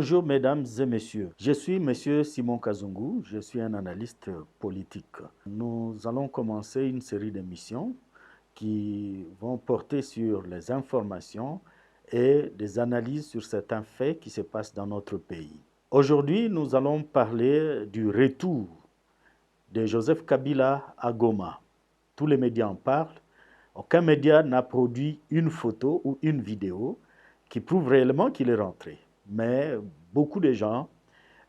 Bonjour mesdames et messieurs, je suis monsieur Simon Kazungu, je suis un analyste politique. Nous allons commencer une série d'émissions qui vont porter sur les informations et des analyses sur certains faits qui se passent dans notre pays. Aujourd'hui, nous allons parler du retour de Joseph Kabila à Goma. Tous les médias en parlent. Aucun média n'a produit une photo ou une vidéo qui prouve réellement qu'il est rentré. Mais beaucoup de gens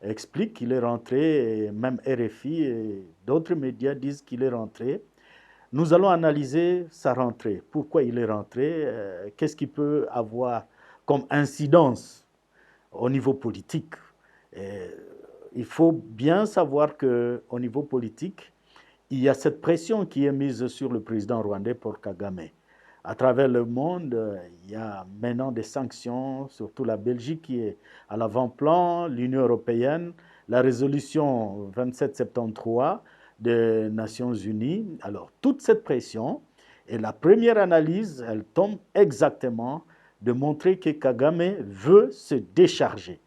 expliquent qu'il est rentré, et même RFI et d'autres médias disent qu'il est rentré. Nous allons analyser sa rentrée. Pourquoi il est rentré? Qu'est-ce qu'il peut avoir comme incidence au niveau politique? Il faut bien savoir qu'au niveau politique, il y a cette pression qui est mise sur le président rwandais Paul Kagame. À travers le monde, il y a maintenant des sanctions, surtout la Belgique qui est à l'avant-plan, l'Union européenne, la résolution 2773 des Nations Unies. Alors, toute cette pression, et la première analyse, elle tombe exactement de montrer que Kagame veut se décharger.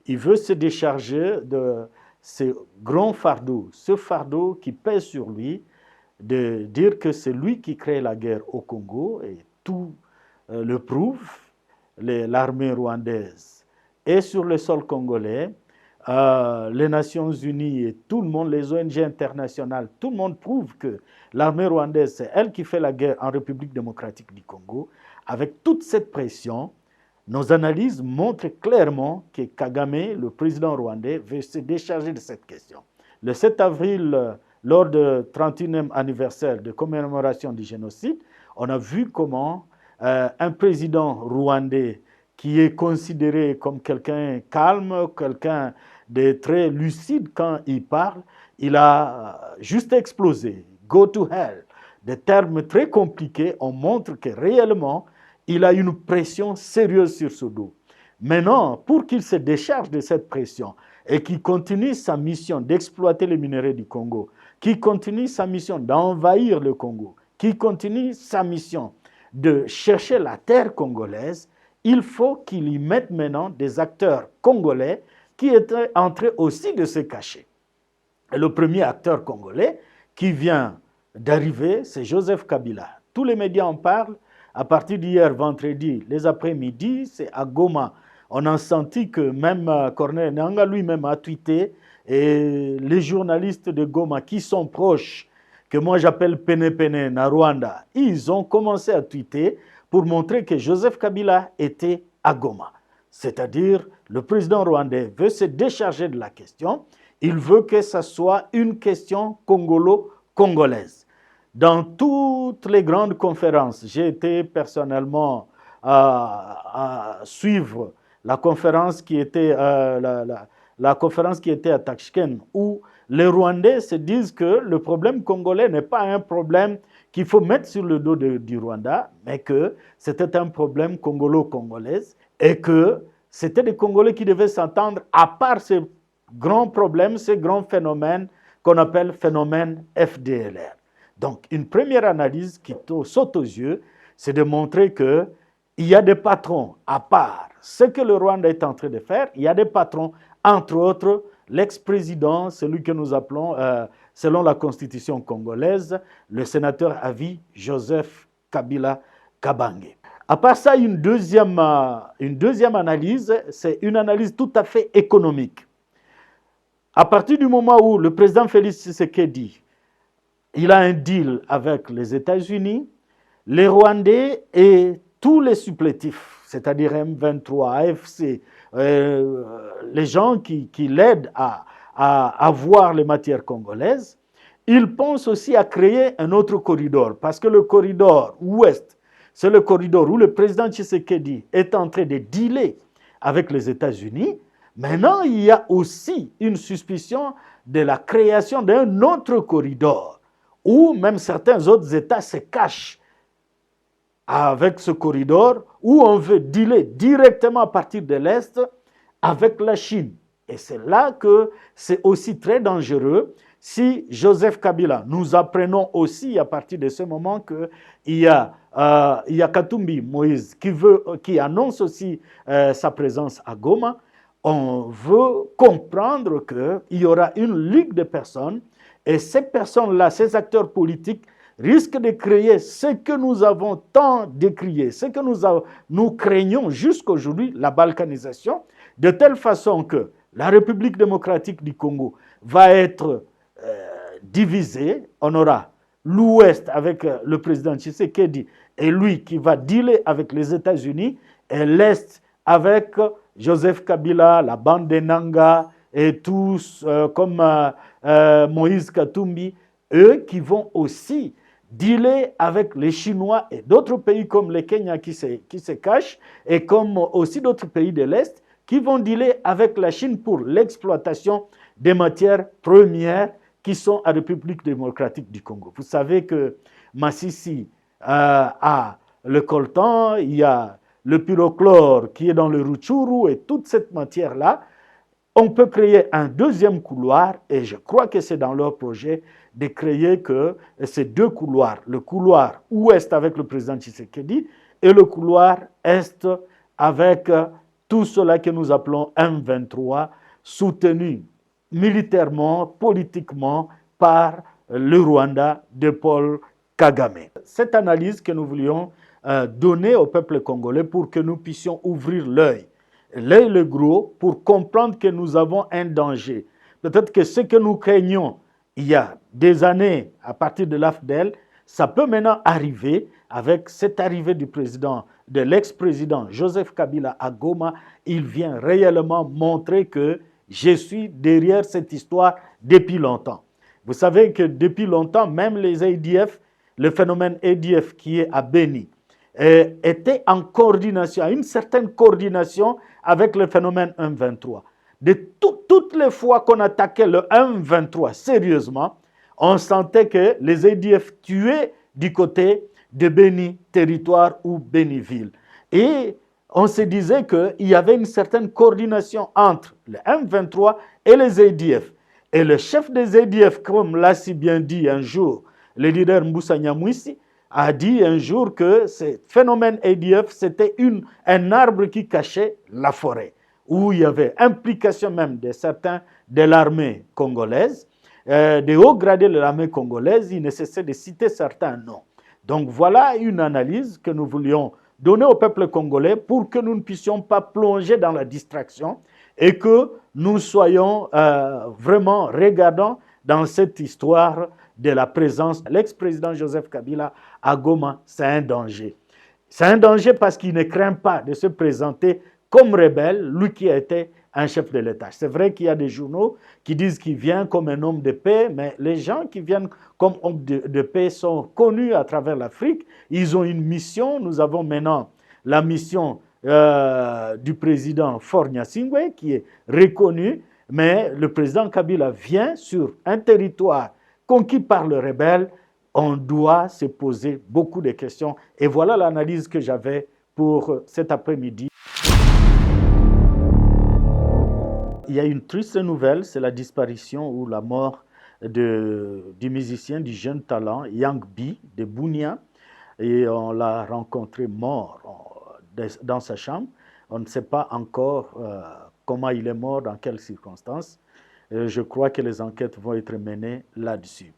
Il veut se décharger de ce grand fardeau, ce fardeau qui pèse sur lui, de dire que c'est lui qui crée la guerre au Congo, et tout le prouve, l'armée rwandaise est sur le sol congolais, les Nations Unies et tout le monde, les ONG internationales, tout le monde prouve que l'armée rwandaise, c'est elle qui fait la guerre en République démocratique du Congo. Avec toute cette pression, nos analyses montrent clairement que Kagame, le président rwandais, veut se décharger de cette question. Le 7 avril, lors du 31e anniversaire de commémoration du génocide, on a vu comment un président rwandais qui est considéré comme quelqu'un calme, quelqu'un de très lucide quand il parle, il a juste explosé. Go to hell. Des termes très compliqués, on montre que réellement, il a une pression sérieuse sur ce dos. Maintenant, pour qu'il se décharge de cette pression et qu'il continue sa mission d'exploiter les minerais du Congo, qu'il continue sa mission d'envahir le Congo, qu'il continue sa mission de chercher la terre congolaise, il faut qu'il y mette maintenant des acteurs congolais qui étaient en train aussi de se cacher. Et le premier acteur congolais qui vient d'arriver, c'est Joseph Kabila. Tous les médias en parlent. À partir d'hier, vendredi, les après-midi, c'est à Goma. On a senti que même Corneille Nangaa lui-même a tweeté, et les journalistes de Goma qui sont proches, que moi j'appelle Pene Pene na Rwanda, ils ont commencé à tweeter pour montrer que Joseph Kabila était à Goma. C'est-à-dire, le président rwandais veut se décharger de la question, il veut que ce soit une question congolo-congolaise. Dans toutes les grandes conférences, j'ai été personnellement à suivre la conférence qui était la conférence qui était à Tashkent, où les Rwandais se disent que le problème congolais n'est pas un problème qu'il faut mettre sur le dos du Rwanda, mais que c'était un problème congolo-congolais et que c'était des Congolais qui devaient s'entendre à part ces grands problèmes, ces grands phénomènes qu'on appelle phénomènes FDLR. Donc, une première analyse qui saute aux yeux, c'est de montrer qu'il y a des patrons, à part ce que le Rwanda est en train de faire, il y a des patrons, entre autres, l'ex-président, celui que nous appelons, selon la constitution congolaise, le sénateur à vie, Joseph Kabila Kabange. À part ça, une deuxième analyse, c'est une analyse tout à fait économique. À partir du moment où le président Félix Tshisekedi, il a un deal avec les États-Unis, les Rwandais et tous les supplétifs, c'est-à-dire M23, AFC, les gens qui l'aident à avoir les matières congolaises, ils pensent aussi à créer un autre corridor, parce que le corridor ouest, c'est le corridor où le président Tshisekedi est en train de dealer avec les États-Unis. Maintenant, il y a aussi une suspicion de la création d'un autre corridor, où même certains autres États se cachent avec ce corridor, où on veut dealer directement à partir de l'Est avec la Chine. Et c'est là que c'est aussi très dangereux. Si Joseph Kabila, nous apprenons aussi à partir de ce moment qu'il y a Katumbi Moïse qui annonce aussi sa présence à Goma, on veut comprendre qu'il y aura une ligue de personnes et ces personnes-là, ces acteurs politiques, risquent de créer ce que nous avons tant décrié, ce que nous craignons jusqu'aujourd'hui, la balkanisation, de telle façon que la République démocratique du Congo va être divisée. On aura l'Ouest avec le président Tshisekedi et lui qui va dealer avec les États-Unis, et l'Est avec Joseph Kabila, la bande des Nanga et tous comme Moïse Katumbi, eux qui vont aussi dealer avec les Chinois et d'autres pays comme le Kenya qui se cachent, et comme aussi d'autres pays de l'Est qui vont dealer avec la Chine pour l'exploitation des matières premières qui sont à la République démocratique du Congo. Vous savez que Masisi a le coltan, il y a le pyrochlore qui est dans le Rutshuru et toute cette matière-là. On peut créer un deuxième couloir et je crois que c'est dans leur projet de créer que ces deux couloirs, le couloir ouest avec le président Tshisekedi et le couloir est avec tout cela que nous appelons M23, soutenu militairement, politiquement par le Rwanda de Paul Kagame. Cette analyse que nous voulions donner au peuple congolais pour que nous puissions ouvrir l'œil le gros, pour comprendre que nous avons un danger. Peut-être que ce que nous craignons il y a des années à partir de l'AFDEL, ça peut maintenant arriver avec cette arrivée du président, de l'ex-président Joseph Kabila à Goma. Il vient réellement montrer que je suis derrière cette histoire depuis longtemps. Vous savez que depuis longtemps, même les ADF, le phénomène ADF qui est à Beni, était en coordination, à une certaine coordination avec le phénomène M23. De toutes les fois qu'on attaquait le M23 sérieusement, on sentait que les ADF tuaient du côté de Beni territoire ou Beniville. Et on se disait qu'il y avait une certaine coordination entre le M23 et les ADF. Et le chef des ADF, comme l'a si bien dit un jour le leader Moussa Nyamwisi, a dit un jour que ce phénomène ADF, c'était un arbre qui cachait la forêt, où il y avait implication même de certains de l'armée congolaise, des hauts gradés de l'armée congolaise. Il nécessite de citer certains noms. Donc voilà une analyse que nous voulions donner au peuple congolais pour que nous ne puissions pas plonger dans la distraction et que nous soyons vraiment regardants dans cette histoire de la présence de l'ex-président Joseph Kabila à Goma. C'est un danger. C'est un danger parce qu'il ne craint pas de se présenter comme rebelle, lui qui a été un chef de l'État. C'est vrai qu'il y a des journaux qui disent qu'il vient comme un homme de paix, mais les gens qui viennent comme hommes de paix sont connus à travers l'Afrique. Ils ont une mission. Nous avons maintenant la mission du président Faure Gnassingbé qui est reconnue, mais le président Kabila vient sur un territoire conquis par le rebelle. On doit se poser beaucoup de questions. Et voilà l'analyse que j'avais pour cet après-midi. Il y a une triste nouvelle, c'est la disparition ou la mort du musicien, du jeune talent Yang Bi de Bunia. Et on l'a rencontré mort dans sa chambre. On ne sait pas encore comment il est mort, dans quelles circonstances. Je crois que les enquêtes vont être menées là-dessus.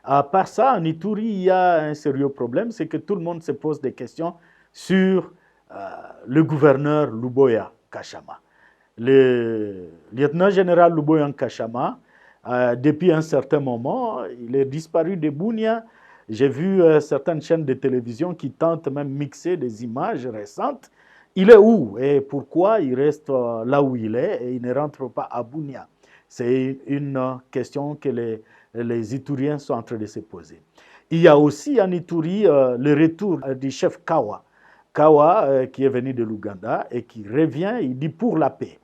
À part ça, en Ituri, il y a un sérieux problème, c'est que tout le monde se pose des questions sur le gouverneur Luboya Kachama. Le lieutenant-général Luboya Kachama, depuis un certain moment, il est disparu de Bunia. J'ai vu certaines chaînes de télévision qui tentent même mixer des images récentes. Il est où et pourquoi il reste là où il est et il ne rentre pas à Bunia? C'est une question que les Ituriens sont en train de se poser. Il y a aussi en Ituri le retour du chef Kawa. Kawa qui est venu de l'Ouganda et qui revient, il dit pour la paix.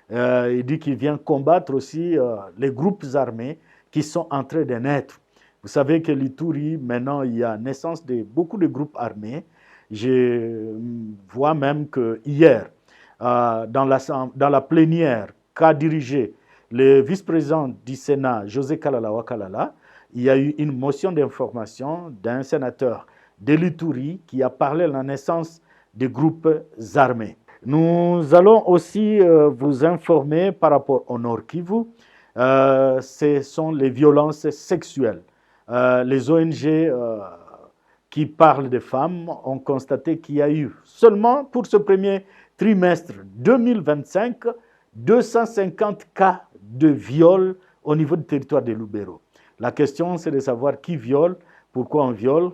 Il dit qu'il vient combattre aussi les groupes armés qui sont en train de naître. Vous savez que l'Ituri, maintenant, il y a naissance de beaucoup de groupes armés. Je vois même que hier, dans la plénière qu'a dirigé le vice-président du Sénat, José Kalala Wakalala, il y a eu une motion d'information d'un sénateur de l'Ituri qui a parlé de la naissance des groupes armés. Nous allons aussi vous informer par rapport au Nord Kivu. Ce sont les violences sexuelles. Les ONG qui parlent des femmes ont constaté qu'il y a eu seulement pour ce premier trimestre 2025 250 cas de viol au niveau du territoire de Lubero. La question, c'est de savoir qui viole, pourquoi on viole.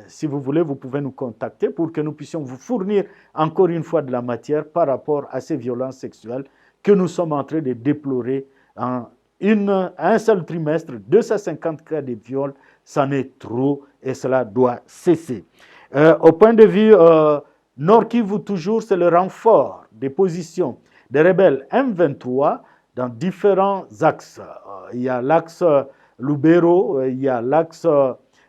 Si vous voulez, vous pouvez nous contacter pour que nous puissions vous fournir encore une fois de la matière par rapport à ces violences sexuelles que nous sommes en train de déplorer en un seul trimestre. 250 cas de viol, c'en est trop et cela doit cesser. Au point de vue Nord Kivu, toujours, c'est le renfort des positions des rebelles M23 dans différents axes. Il y a l'axe Lubero, il y a l'axe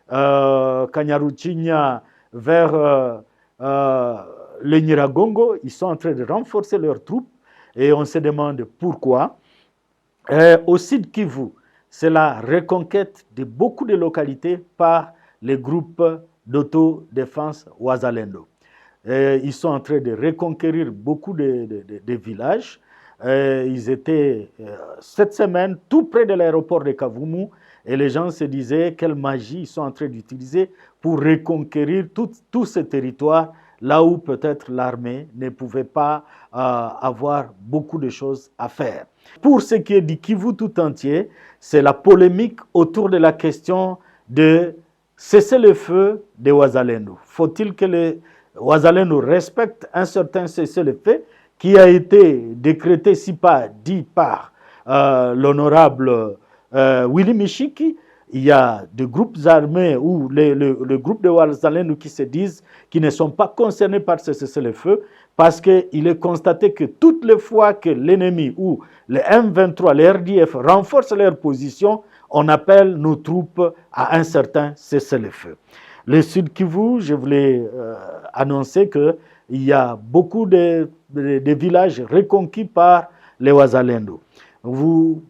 Kanyaruchinya vers le Nyiragongo. Ils sont en train de renforcer leurs troupes et on se demande pourquoi. Au Sud Kivu, c'est la reconquête de beaucoup de localités par les groupes d'autodéfense Wazalendo. Ils sont en train de reconquérir beaucoup de villages. Ils étaient cette semaine tout près de l'aéroport de Kavumu et les gens se disaient quelle magie ils sont en train d'utiliser pour reconquérir tout ce territoire là où peut-être l'armée ne pouvait pas avoir beaucoup de choses à faire. Pour ce qui est du Kivu tout entier, c'est la polémique autour de la question de cesser le feu des Wazalendo. Faut-il que les Wazalendo respectent un certain cessez-le-feu qui a été décrété, si pas dit par l'honorable Willy Mishiki? Il y a des groupes armés ou le groupe de Wazalendo qui se disent qu'ils ne sont pas concernés par ce cessez-le-feu parce qu'il est constaté que toutes les fois que l'ennemi ou les M23, les RDF renforcent leur position, on appelle nos troupes à un certain cessez-le-feu. Le Sud Kivu, je voulais annoncer qu'il y a beaucoup de villages reconquis par les Wazalendo. Vous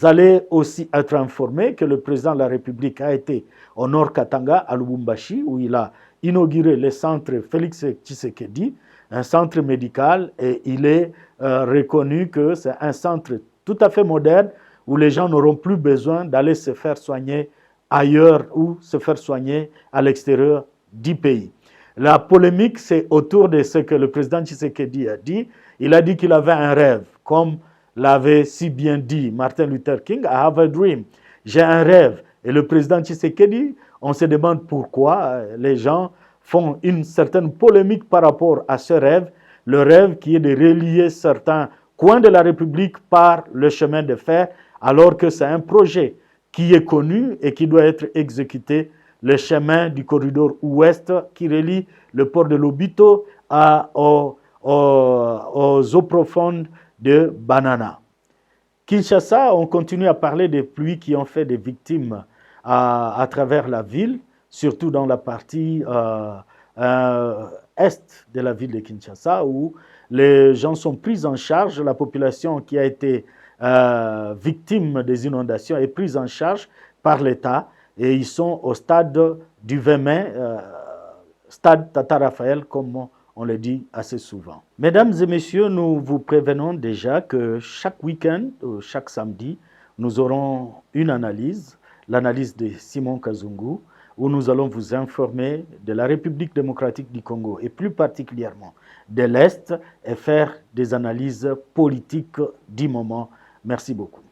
allez aussi être informé que le président de la République a été au Nord Katanga, à Lubumbashi, où il a inauguré le centre Félix Tshisekedi, un centre médical, et il est reconnu que c'est un centre tout à fait moderne où les gens n'auront plus besoin d'aller se faire soigner ailleurs ou se faire soigner à l'extérieur du pays. La polémique, c'est autour de ce que le président Tshisekedi a dit. Il a dit qu'il avait un rêve, comme l'avait si bien dit Martin Luther King, I have a dream. J'ai un rêve. Et le président Tshisekedi, on se demande pourquoi les gens font une certaine polémique par rapport à ce rêve, le rêve qui est de relier certains coins de la République par le chemin de fer, alors que c'est un projet qui est connu et qui doit être exécuté, le chemin du corridor ouest qui relie le port de Lobito aux eaux profondes de Banana. Kinshasa, on continue à parler des pluies qui ont fait des victimes à travers la ville, surtout dans la partie est de la ville de Kinshasa, où les gens sont pris en charge, la population qui a été victime des inondations est prise en charge par l'État et ils sont au stade du 20 mai, stade Tata Raphaël, comme on le dit assez souvent. Mesdames et messieurs, nous vous prévenons déjà que chaque week-end, chaque samedi, nous aurons une analyse, l'analyse de Simon Kazungu, où nous allons vous informer de la République démocratique du Congo et plus particulièrement de l'Est et faire des analyses politiques du moment. Merci beaucoup.